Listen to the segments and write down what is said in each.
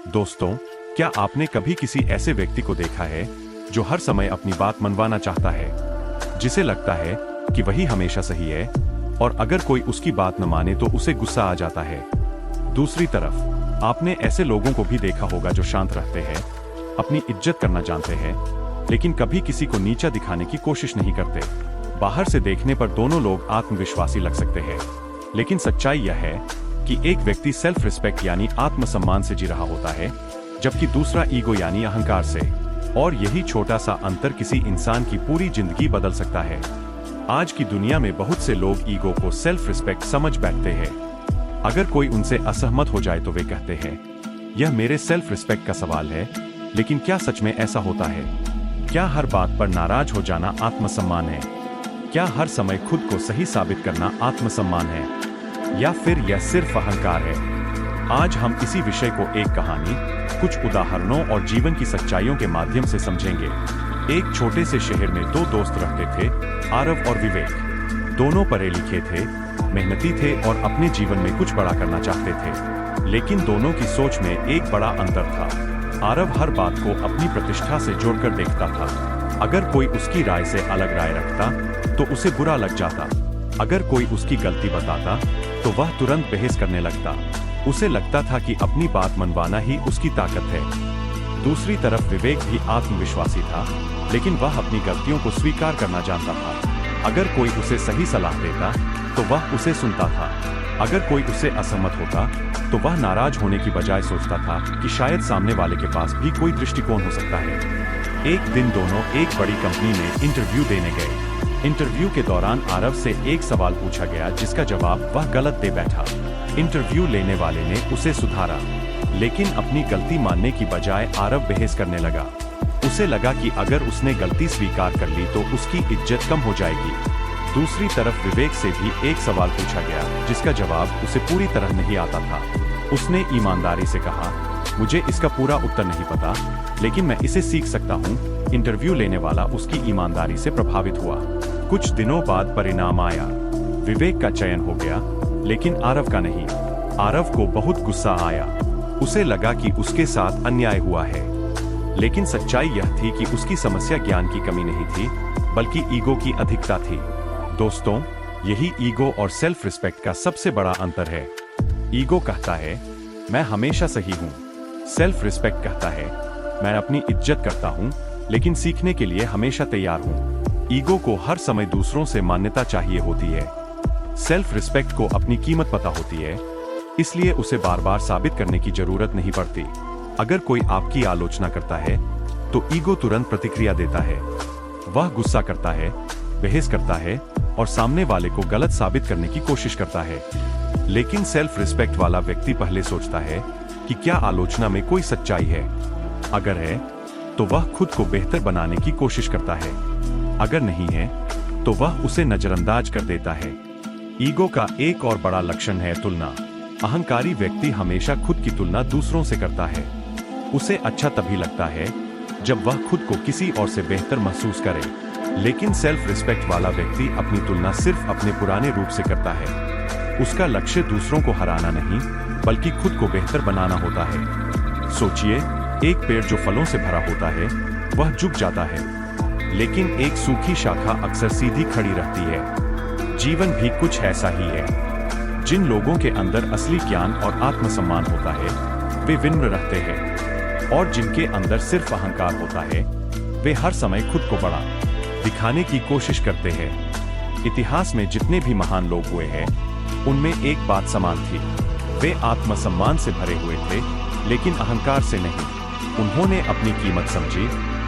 दोस्तों, क्या आपने कभी किसी ऐसे व्यक्ति को देखा है जो हर समय अपनी बात मनवाना चाहता है, जिसे लगता है कि वही हमेशा सही है और अगर कोई उसकी बात न माने तो उसे गुस्सा आ जाता है। दूसरी तरफ आपने ऐसे लोगों को भी देखा होगा जो शांत रहते हैं, अपनी इज्जत करना जानते हैं, लेकिन कभी किसी को नीचा दिखाने की कोशिश नहीं करते। बाहर से देखने पर दोनों लोग आत्मविश्वासी लग सकते हैं, लेकिन सच्चाई यह है कि एक व्यक्ति सेल्फ रिस्पेक्ट यानी आत्मसम्मान से जी रहा होता है, जबकि दूसरा ईगो यानी अहंकार से। और यही छोटा सा अंतर किसी इंसान की पूरी जिंदगी बदल सकता है। आज की दुनिया में बहुत से लोग ईगो को सेल्फ रिस्पेक्ट समझ बैठते हैं। अगर कोई उनसे असहमत हो जाए तो वे कहते हैं, यह मेरे सेल्फ रिस्पेक्ट का सवाल है। लेकिन क्या सच में ऐसा होता है? क्या हर बात पर नाराज हो जाना आत्मसम्मान है? क्या हर समय खुद को सही साबित करना आत्मसम्मान है, या फिर यह सिर्फ अहंकार है? आज हम इसी विषय को एक कहानी, कुछ उदाहरणों और जीवन की सच्चाइयों के माध्यम से समझेंगे। एक छोटे से शहर में दो दोस्त रहते थे, आरव और विवेक। दोनों पढ़े लिखे थे, मेहनती थे और अपने जीवन में कुछ बड़ा करना चाहते थे। लेकिन दोनों की सोच में एक बड़ा अंतर था। आरव हर बात को अपनी प्रतिष्ठा से जोड़कर देखता था। अगर कोई उसकी राय से अलग राय रखता तो उसे बुरा लग जाता। अगर कोई उसकी गलती बताता तो वह तुरंत बहस करने लगता। उसे लगता था कि अपनी बात मनवाना ही उसकी ताकत है। दूसरी तरफ विवेक भी आत्मविश्वासी था, लेकिन वह अपनी गलतियों को स्वीकार करना जानता था। अगर कोई उसे सही सलाह देता तो वह उसे सुनता था। अगर कोई उससे असहमत होता तो वह नाराज होने की बजाय सोचता था कि शायद सामने वाले के पास भी कोई दृष्टिकोण हो सकता है। एक दिन दोनों एक बड़ी कंपनी में इंटरव्यू देने गए। इंटरव्यू के दौरान आरव से एक सवाल पूछा गया जिसका जवाब वह गलत दे बैठा। इंटरव्यू लेने वाले ने उसे सुधारा, लेकिन अपनी गलती मानने की बजाय आरव बहस करने लगा। उसे लगा कि अगर उसने गलती स्वीकार कर ली तो उसकी इज्जत कम हो जाएगी। दूसरी तरफ विवेक से भी एक सवाल पूछा गया जिसका जवाब उसे पूरी तरह नहीं आता था। उसने ईमानदारी से कहा, मुझे इसका पूरा उत्तर नहीं पता, लेकिन मैं इसे सीख सकता हूँ। इंटरव्यू लेने वाला उसकी ईमानदारी से प्रभावित हुआ। कुछ दिनों बाद परिणाम आया। विवेक का चयन हो गया, लेकिन आरव का नहीं। आरव को बहुत गुस्सा आया। उसे लगा कि उसके साथ अन्याय हुआ है। लेकिन सच्चाई यह थी कि उसकी समस्या ज्ञान की कमी नहीं थी, बल्कि ईगो की अधिकता थी। दोस्तों, यही ईगो और सेल्फ रिस्पेक्ट का सबसे बड़ा अंतर है। ईगो कहता है, मैं हमेशा सही हूँ। सेल्फ रिस्पेक्ट कहता है, मैं अपनी इज्जत करता हूँ, लेकिन सीखने के लिए हमेशा तैयार हूँ। ईगो को हर समय दूसरों से मान्यता चाहिए होती है। सेल्फ रिस्पेक्ट को अपनी कीमत पता होती है, इसलिए उसे बार बार साबित करने की जरूरत नहीं पड़ती। अगर कोई आपकी आलोचना करता है तो ईगो तुरंत प्रतिक्रिया देता है। वह गुस्सा करता है, बहस करता है और सामने वाले को गलत साबित करने की कोशिश करता है। लेकिन सेल्फ रिस्पेक्ट वाला व्यक्ति पहले सोचता है कि क्या आलोचना में कोई सच्चाई है। अगर है तो वह खुद को बेहतर बनाने की कोशिश करता है। अगर नहीं है तो वह उसे नजरअंदाज कर देता है। ईगो का एक और बड़ा लक्षण है तुलना। अहंकारी व्यक्ति हमेशा खुद की तुलना दूसरों से करता है। उसे अच्छा तभी लगता है जब वह खुद को किसी और से बेहतर महसूस करे। लेकिन सेल्फ रिस्पेक्ट वाला व्यक्ति अपनी तुलना सिर्फ अपने पुराने रूप से करता है। उसका लक्ष्य दूसरों को हराना नहीं, बल्कि खुद को बेहतर बनाना होता है। सोचिए, एक पेड़ जो फलों से भरा होता है वह झुक जाता है, लेकिन एक सूखी शाखा अक्सर सीधी खड़ी रहती है। जीवन भी कुछ ऐसा ही है। जिन लोगों के अंदर असली ज्ञान और आत्मसम्मान होता है वे विनम्र रहते हैं, और जिनके अंदर सिर्फ अहंकार होता है वे हर समय खुद को बड़ा दिखाने की कोशिश करते हैं। इतिहास में जितने भी महान लोग हुए हैं उनमें एक बात समान थी, वे आत्मसम्मान से भरे हुए थे, लेकिन अहंकार से नहीं। उन्होंने अपनी कीमत समझी,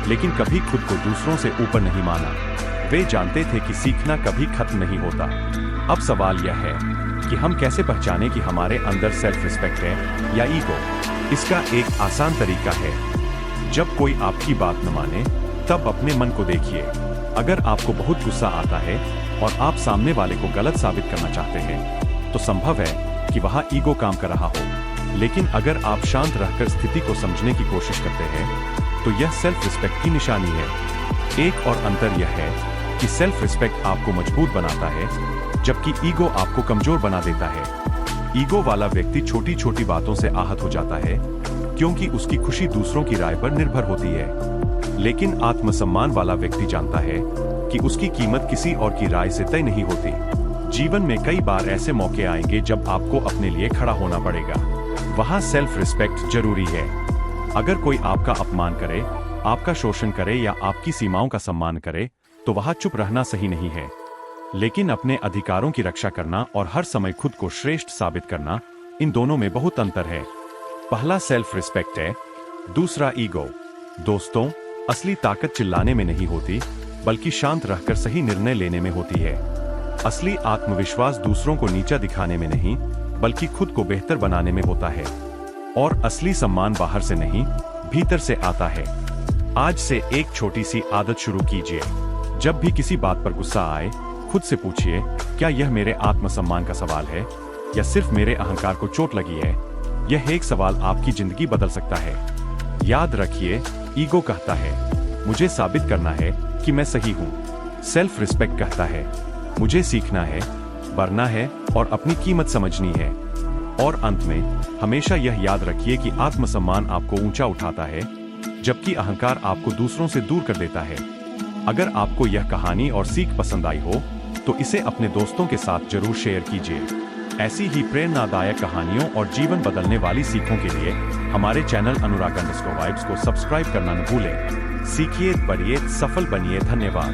लेकिन कभी खुद को दूसरों से ऊपर नहीं माना। वे जानते थे कि सीखना कभी खत्म नहीं होता। अब सवाल यह है कि हम कैसे पहचानें कि हमारे अंदर सेल्फ रिस्पेक्ट है या ईगो। इसका एक आसान तरीका है, जब कोई आपकी बात न माने तब अपने मन को देखिए। अगर आपको बहुत गुस्सा आता है और आप सामने वाले को गलत साबित करना चाहते हैं तो संभव है कि वहां ईगो काम कर रहा हो। लेकिन अगर आप शांत रहकर स्थिति को समझने की कोशिश करते हैं तो यह सेल्फ रिस्पेक्ट की निशानी है। एक और अंतर यह है कि सेल्फ रिस्पेक्ट आपको मजबूत बनाता है, जबकि ईगो आपको कमजोर बना देता है। ईगो वाला व्यक्ति छोटी छोटी बातों से आहत हो जाता है, क्योंकि उसकी खुशी दूसरों की राय पर निर्भर होती है। लेकिन आत्मसम्मान वाला व्यक्ति जानता है कि उसकी कीमत किसी और की राय से तय नहीं होती। जीवन में कई बार ऐसे मौके आएंगे जब आपको अपने लिए खड़ा होना पड़ेगा। वहां सेल्फ रिस्पेक्ट जरूरी है। अगर कोई आपका अपमान करे, आपका शोषण करे या आपकी सीमाओं का सम्मान करे, तो वहां चुप रहना सही नहीं है। लेकिन अपने अधिकारों की रक्षा करना और हर समय खुद को श्रेष्ठ साबित करना, इन दोनों में बहुत अंतर है। पहला सेल्फ रिस्पेक्ट है, दूसरा ईगो। दोस्तों, असली ताकत चिल्लाने में नहीं होती, बल्कि शांत रहकर सही निर्णय लेने में होती है। असली आत्मविश्वास दूसरों को नीचा दिखाने में नहीं, बल्कि खुद को बेहतर बनाने में होता है। और असली सम्मान बाहर से नहीं, भीतर से आता है। आज से एक छोटी सी आदत शुरू कीजिए। जब भी किसी बात पर गुस्सा आए, खुद से पूछिए, क्या यह मेरे आत्मसम्मान का सवाल है या सिर्फ मेरे अहंकार को चोट लगी है? यह एक सवाल आपकी जिंदगी बदल सकता है। याद रखिए, ईगो कहता है, मुझे साबित करना है कि मैं सही हूँ। सेल्फ रिस्पेक्ट कहता है, मुझे सीखना है, बढ़ना है और अपनी कीमत समझनी है। और अंत में हमेशा यह याद रखिए कि आत्मसम्मान आपको ऊंचा उठाता है, जबकि अहंकार आपको दूसरों से दूर कर देता है। अगर आपको यह कहानी और सीख पसंद आई हो, तो इसे अपने दोस्तों के साथ जरूर शेयर कीजिए। ऐसी ही प्रेरणादायक कहानियों और जीवन बदलने वाली सीखों के लिए हमारे चैनल अनुराग_वाइब्स को सब्सक्राइब करना न भूलें। सीखिए, बढ़िए, सफल बनिए। धन्यवाद।